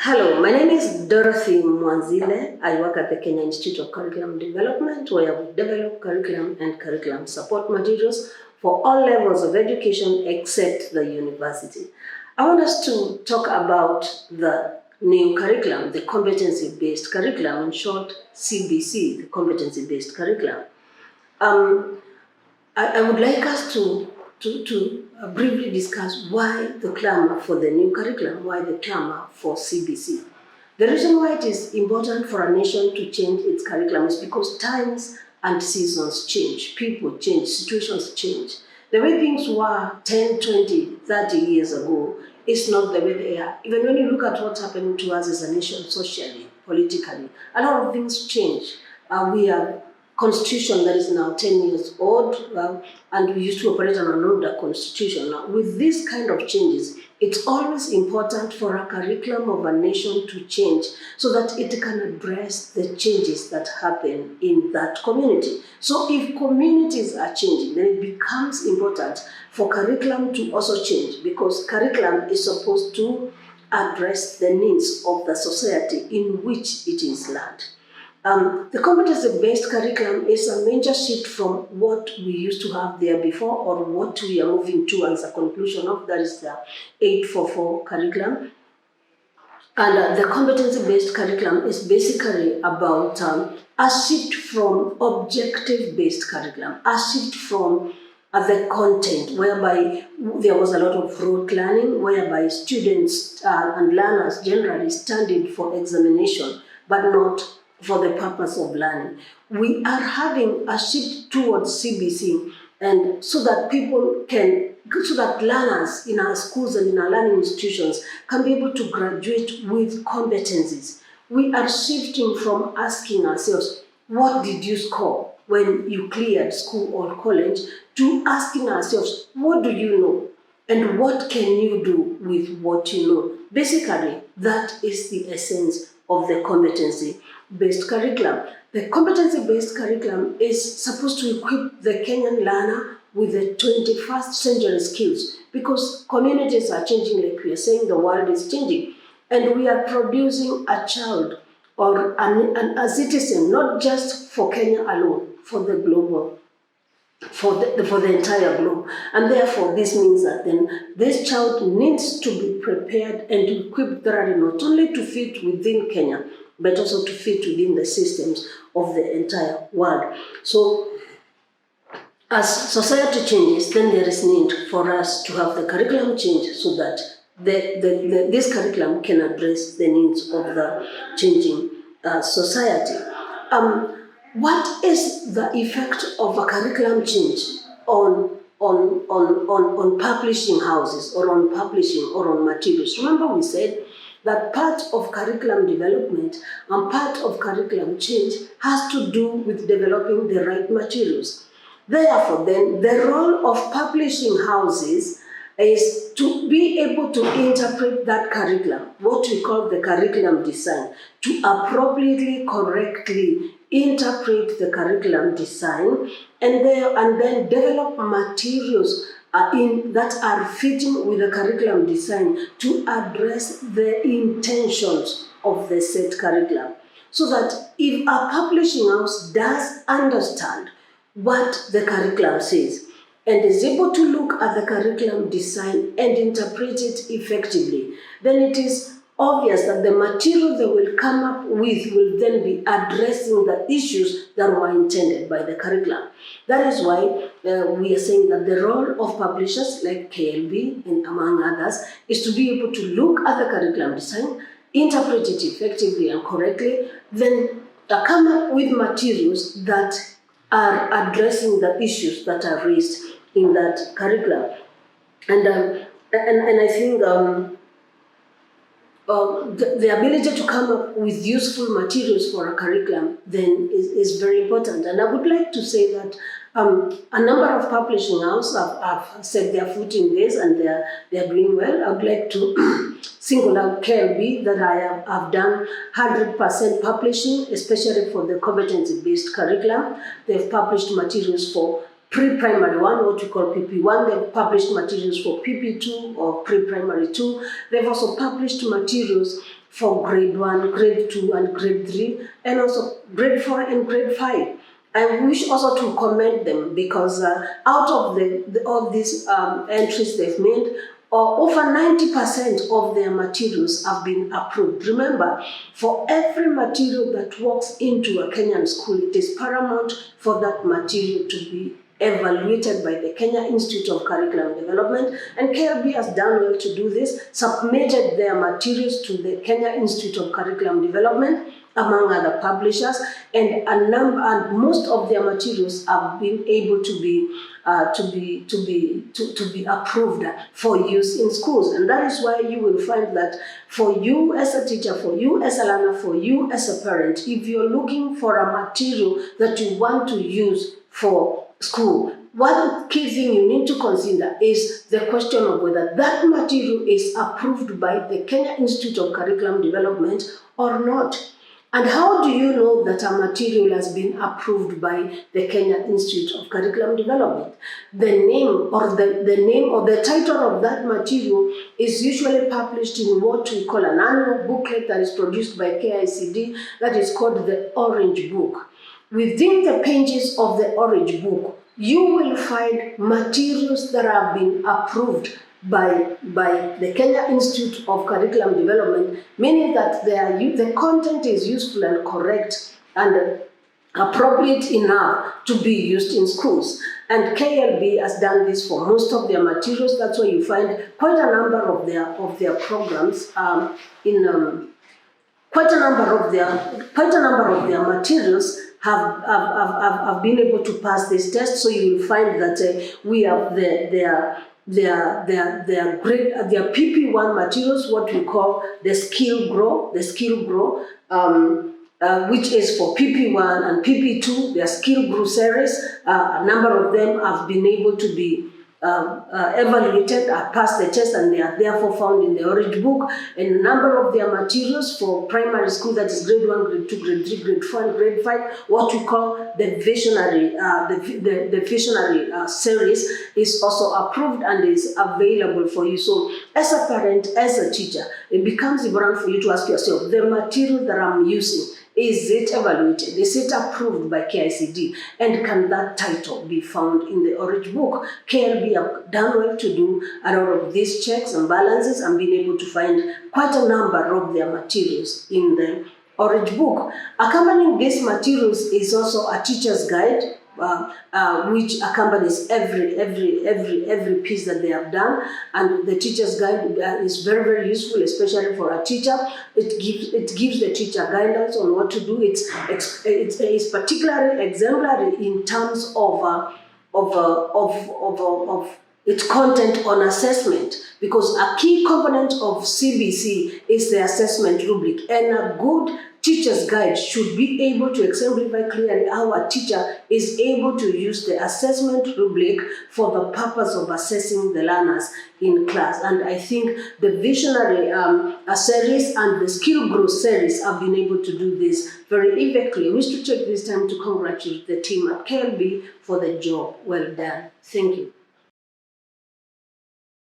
Hello, my name is Dorothy Mwanzile. I work at the Kenya Institute of Curriculum Development, where we develop curriculum and curriculum support materials for all levels of education except the university. I want us to talk about the new curriculum, the competency-based curriculum, in short, CBC, the competency-based curriculum. I would like us to briefly discuss why the clamor for the new curriculum, why the clamor for CBC. The reason why it is important for a nation to change its curriculum is because times and seasons change, people change, situations change. The way things were 10, 20, 30 years ago is not the way they are. Even when you look at what's happening to us as a nation socially, politically, a lot of things change. We have constitution that is now 10 years old, and we used to operate on an older constitution. Now, with these kind of changes, it's always important for a curriculum of a nation to change so that it can address the changes that happen in that community. So if communities are changing, then it becomes important for curriculum to also change, because curriculum is supposed to address the needs of the society in which it is learned. The competency-based curriculum is a major shift from what we used to have there before, or what we are moving to as a conclusion of, that is the 844 curriculum. And the competency-based curriculum is basically about a shift from objective-based curriculum, a shift from the content, whereby there was a lot of rote learning, whereby students and learners generally studied for examination, but not for the purpose of learning. We are having a shift towards CBC, and so that learners in our schools and in our learning institutions can be able to graduate with competencies. We are shifting from asking ourselves, what did you score when you cleared school or college, to asking ourselves, what do you know? And what can you do with what you know? Basically, that is the essence of the competency-based curriculum. The competency-based curriculum is supposed to equip the Kenyan learner with the 21st century skills, because communities are changing, like we are saying, the world is changing. And we are producing a child or a citizen, not just for Kenya alone, for the global, for the entire globe. And therefore, this means that then this child needs to be prepared and equipped thoroughly, not only to fit within Kenya, but also to fit within the systems of the entire world. So, as society changes, then there is need for us to have the curriculum change so that this curriculum can address the needs of the changing society. What is the effect of a curriculum change on publishing houses, or on publishing, or on materials? Remember, we said that part of curriculum development and part of curriculum change has to do with developing the right materials. Therefore, then, the role of publishing houses is to be able to interpret that curriculum, what we call the curriculum design, to appropriately, correctly interpret the curriculum design, and then develop materials that are fitting with the curriculum design to address the intentions of the set curriculum. So that if a publishing house does understand what the curriculum says, and is able to look at the curriculum design and interpret it effectively, then it is obvious that the material they will come up with will then be addressing the issues that were intended by the curriculum. That is why we are saying that the role of publishers like KLB and among others is to be able to look at the curriculum design, interpret it effectively and correctly, then come up with materials that are addressing the issues that are raised in that curriculum. And I think the ability to come up with useful materials for a curriculum then is very important. And I would like to say that a number of publishing houses have set their foot in this, and they are doing well. I would like to single out KLB, that I have done 100% publishing, especially for the competency-based curriculum. They've published materials for pre-primary 1, what we call PP1. They've published materials for PP2 or pre-primary 2. They've also published materials for grade 1, grade 2, and grade 3, and also grade 4 and grade 5. I wish also to commend them because out of all these entries they've made, over 90% of their materials have been approved. Remember, for every material that walks into a Kenyan school, it is paramount for that material to be evaluated by the Kenya Institute of Curriculum Development, and KLB has done well to do this, submitted their materials to the Kenya Institute of Curriculum Development, among other publishers, and most of their materials have been able to be approved for use in schools. And that is why you will find that for you as a teacher, for you as a learner, for you as a parent, if you're looking for a material that you want to use for school, one key thing you need to consider is the question of whether that material is approved by the Kenya Institute of Curriculum Development or not. And how do you know that a material has been approved by the Kenya Institute of Curriculum Development? The name or the title of that material is usually published in what we call an annual booklet that is produced by KICD, that is called the Orange Book. Within the pages of the Orange Book, you will find materials that have been approved by the Kenya Institute of Curriculum Development, meaning that the content is useful and correct and appropriate enough to be used in schools. And KLB has done this for most of their materials. That's why you find quite a number of their programs quite a number of their materials have been able to pass this test. So you will find that we have their PP1 materials, what we call the Skill Grow, which is for PP1 and PP2, their Skill Grow series. A number of them have been able to be evaluated, passed the test, and they are therefore found in the Orange Book. And a number of their materials for primary school, that is grade 1, grade 2, grade 3, grade 4, and grade 5, what we call the Visionary, the Visionary series is also approved and is available for you. So as a parent, as a teacher, it becomes important for you to ask yourself, the material that I'm using, is it evaluated? Is it approved by KICD? And can that title be found in the Orange Book? KLB have done well to do a lot of these checks and balances and been able to find quite a number of their materials in the Orange Book. Accompanying these materials is also a teacher's guide, which accompanies every piece that they have done, and the teacher's guide is very, very useful, especially for a teacher. It gives the teacher guidance on what to do. It's particularly exemplary in terms of its content on assessment, because a key component of CBC is the assessment rubric, and a good teacher's guide should be able to exemplify clearly how a teacher is able to use the assessment rubric for the purpose of assessing the learners in class. And I think the Visionary series and the Skill Growth series have been able to do this very effectively. I wish to take this time to congratulate the team at KLB for the job well done. Thank you.